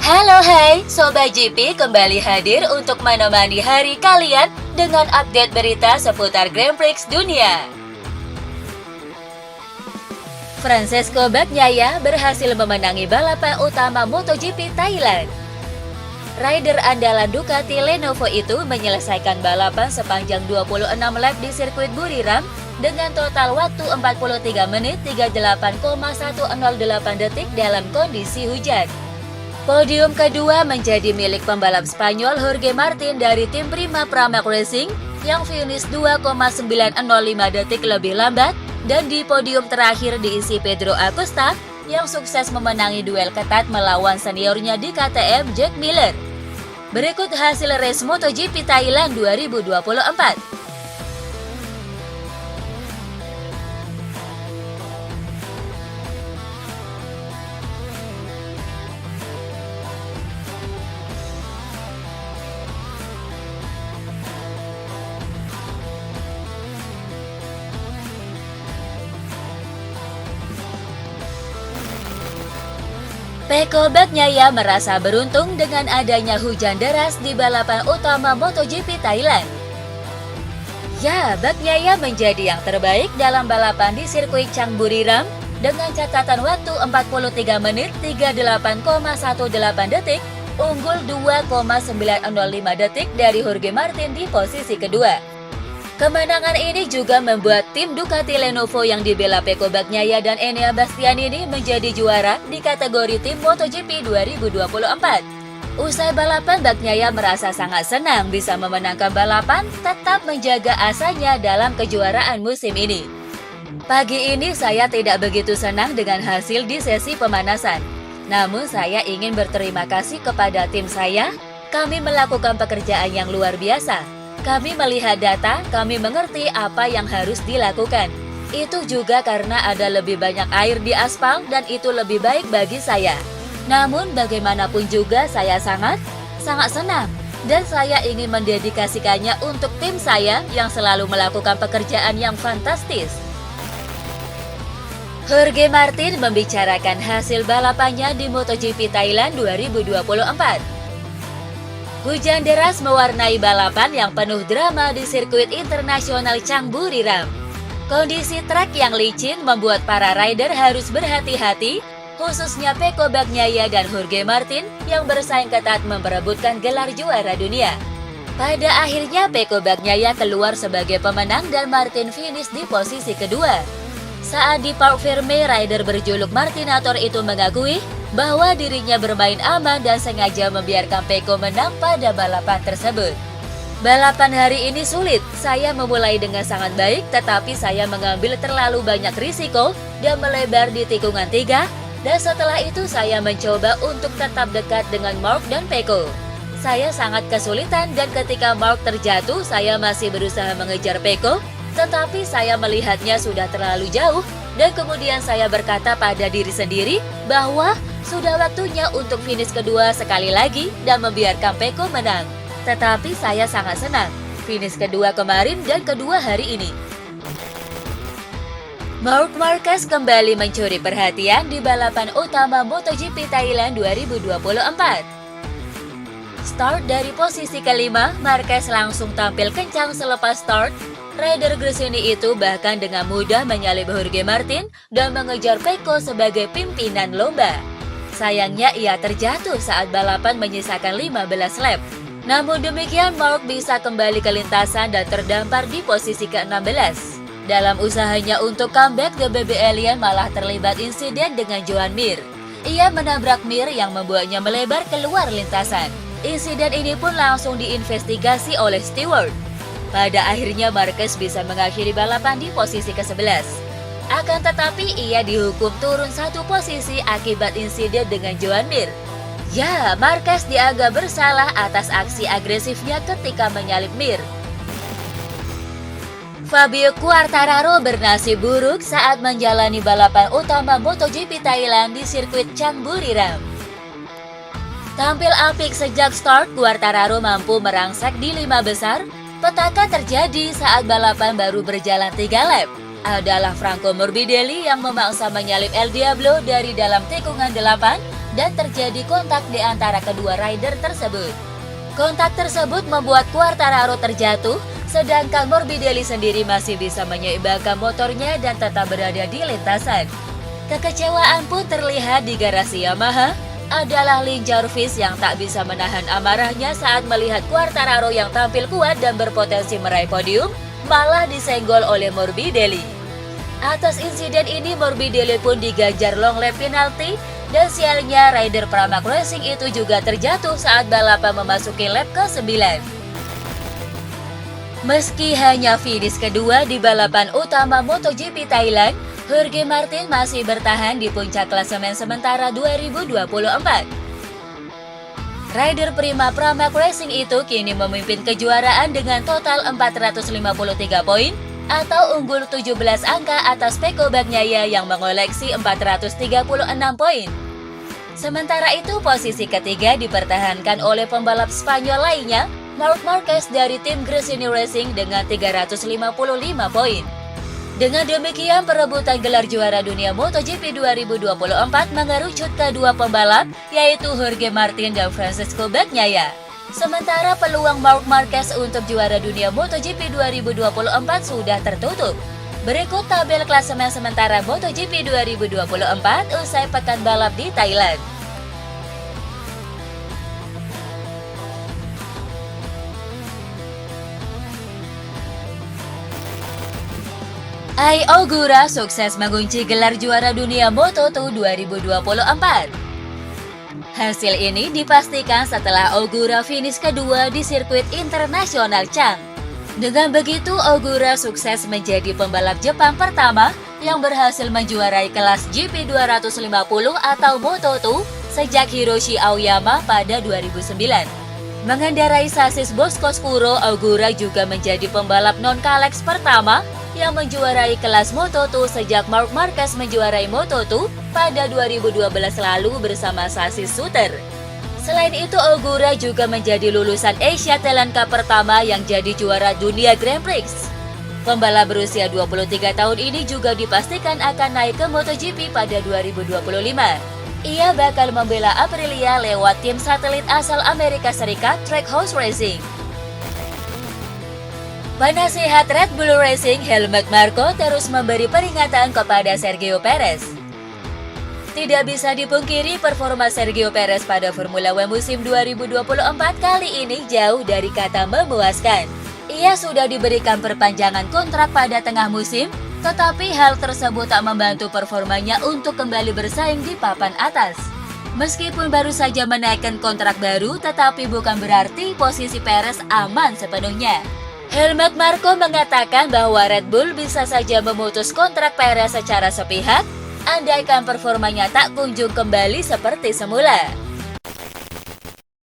Halo hai, Sobat GP kembali hadir untuk menemani hari kalian dengan update berita seputar Grand Prix dunia. Francesco Bagnaia berhasil memenangi balapan utama MotoGP Thailand. Rider andalan Ducati Lenovo itu menyelesaikan balapan sepanjang 26 lap di sirkuit Buriram dengan total waktu 43 menit 38,108 detik dalam kondisi hujan. Podium kedua menjadi milik pembalap Spanyol Jorge Martin dari tim Prima Pramac Racing yang finish 2,905 detik lebih lambat, dan di podium terakhir diisi Pedro Acosta yang sukses memenangi duel ketat melawan seniornya di KTM Jack Miller. Berikut hasil race MotoGP Thailand 2024. Pecco Bagnaia merasa beruntung dengan adanya hujan deras di balapan utama MotoGP Thailand. Ya, Bagnaia menjadi yang terbaik dalam balapan di sirkuit Chang Buriram dengan catatan waktu 43 menit 38,18 detik, unggul 2,905 detik dari Jorge Martin di posisi kedua. Kemenangan ini juga membuat tim Ducati Lenovo yang dibela Pecco Bagnaia dan Enea Bastianini menjadi juara di kategori tim MotoGP 2024. Usai balapan, Bagnaia merasa sangat senang bisa memenangkan balapan, tetap menjaga asanya dalam kejuaraan musim ini. Pagi ini saya tidak begitu senang dengan hasil di sesi pemanasan. Namun saya ingin berterima kasih kepada tim saya, kami melakukan pekerjaan yang luar biasa. Kami melihat data, kami mengerti apa yang harus dilakukan. Itu juga karena ada lebih banyak air di aspal dan itu lebih baik bagi saya. Namun bagaimanapun juga saya sangat senang. Dan saya ingin mendedikasikannya untuk tim saya yang selalu melakukan pekerjaan yang fantastis. Jorge Martin membicarakan hasil balapannya di MotoGP Thailand 2024. Hujan deras mewarnai balapan yang penuh drama di sirkuit internasional Chang Buriram. Kondisi trek yang licin membuat para rider harus berhati-hati, khususnya Pecco Bagnaia dan Jorge Martin yang bersaing ketat memperebutkan gelar juara dunia. Pada akhirnya Pecco Bagnaia keluar sebagai pemenang dan Martin finish di posisi kedua. Saat di Parc Ferme, rider berjuluk Martinator itu mengakui bahwa dirinya bermain aman dan sengaja membiarkan Pecco menang pada balapan tersebut. Balapan hari ini sulit, saya memulai dengan sangat baik tetapi saya mengambil terlalu banyak risiko dan melebar di tikungan 3, dan setelah itu saya mencoba untuk tetap dekat dengan Marc dan Pecco. Saya sangat kesulitan dan ketika Marc terjatuh saya masih berusaha mengejar Pecco, tetapi saya melihatnya sudah terlalu jauh dan kemudian saya berkata pada diri sendiri bahwa sudah waktunya untuk finish kedua sekali lagi dan membiarkan Pecco menang. Tetapi saya sangat senang, finish kedua kemarin dan kedua hari ini. Marc Marquez kembali mencuri perhatian di balapan utama MotoGP Thailand 2024. Start dari posisi kelima, Marquez langsung tampil kencang selepas start. Rider Gresini itu bahkan dengan mudah menyalip Jorge Martin dan mengejar Pecco sebagai pimpinan lomba. Sayangnya ia terjatuh saat balapan menyisakan 15 lap. Namun demikian Marc bisa kembali ke lintasan dan terdampar di posisi ke-16. Dalam usahanya untuk comeback, The Baby Alien malah terlibat insiden dengan Joan Mir. Ia menabrak Mir yang membuatnya melebar keluar lintasan. Insiden ini pun langsung diinvestigasi oleh steward. Pada akhirnya Marquez bisa mengakhiri balapan di posisi ke-11. Akan tetapi ia dihukum turun satu posisi akibat insiden dengan Joan Mir. Ya, Marquez dianggap bersalah atas aksi agresifnya ketika menyalip Mir. Fabio Quartararo bernasib buruk saat menjalani balapan utama MotoGP Thailand di sirkuit Chang Buriram. Tampil apik sejak start, Quartararo mampu merangsek di 5 besar. Petaka terjadi saat balapan baru berjalan 3 lap. adalah Franco Morbidelli yang memaksa menyalip El Diablo dari dalam tikungan 8 dan terjadi kontak di antara kedua rider tersebut. Kontak tersebut membuat Quartararo terjatuh, sedangkan Morbidelli sendiri masih bisa menyeimbangkan motornya dan tetap berada di lintasan. Kekecewaan pun terlihat di garasi Yamaha, adalah Lin Jarvis yang tak bisa menahan amarahnya saat melihat Quartararo yang tampil kuat dan berpotensi meraih podium, malah disenggol oleh Morbidelli. Atas insiden ini Morbidelli pun diganjar long lap penalti, dan sialnya rider Pramac Racing itu juga terjatuh saat balapan memasuki lap ke-9. Meski hanya finish kedua di balapan utama MotoGP Thailand, Jorge Martin masih bertahan di puncak klasemen sementara 2024. Rider prima Pramac Racing itu kini memimpin kejuaraan dengan total 453 poin atau unggul 17 angka atas Pecco Bagnaia yang mengoleksi 436 poin. Sementara itu posisi ketiga dipertahankan oleh pembalap Spanyol lainnya, Marc Marquez dari tim Gresini Racing dengan 355 poin. Dengan demikian, perebutan gelar juara dunia MotoGP 2024 mengerucut ke dua pembalap, yaitu Jorge Martin dan Francisco Bagnaia. Sementara peluang Marc Marquez untuk juara dunia MotoGP 2024 sudah tertutup. Berikut tabel klasemen sementara MotoGP 2024 usai pekan balap di Thailand. Ai Ogura sukses mengunci gelar juara dunia Moto2 2024. Hasil ini dipastikan setelah Ogura finish kedua di sirkuit internasional Chang. Dengan begitu, Ogura sukses menjadi pembalap Jepang pertama yang berhasil menjuarai kelas GP 250 atau Moto2 sejak Hiroshi Aoyama pada 2009. Mengendarai sasis Bosco Scuro, Ogura juga menjadi pembalap non-Kalex pertama yang menjuarai kelas Moto2 sejak Marc Marquez menjuarai Moto2 pada 2012 lalu bersama sasis Suter. Selain itu, Ogura juga menjadi lulusan Asia Talent Cup pertama yang jadi juara dunia Grand Prix. Pembalap berusia 23 tahun ini juga dipastikan akan naik ke MotoGP pada 2025. Ia bakal membela Aprilia lewat tim satelit asal Amerika Serikat Trackhouse Racing. Penasehat Red Bull Racing Helmut Marko terus memberi peringatan kepada Sergio Perez. Tidak bisa dipungkiri performa Sergio Perez pada Formula W musim 2024 kali ini jauh dari kata memuaskan. Ia sudah diberikan perpanjangan kontrak pada tengah musim, tetapi hal tersebut tak membantu performanya untuk kembali bersaing di papan atas. Meskipun baru saja menaikkan kontrak baru, tetapi bukan berarti posisi Perez aman sepenuhnya. Helmut Marko mengatakan bahwa Red Bull bisa saja memutus kontrak Perez secara sepihak, andaikan performanya tak kunjung kembali seperti semula.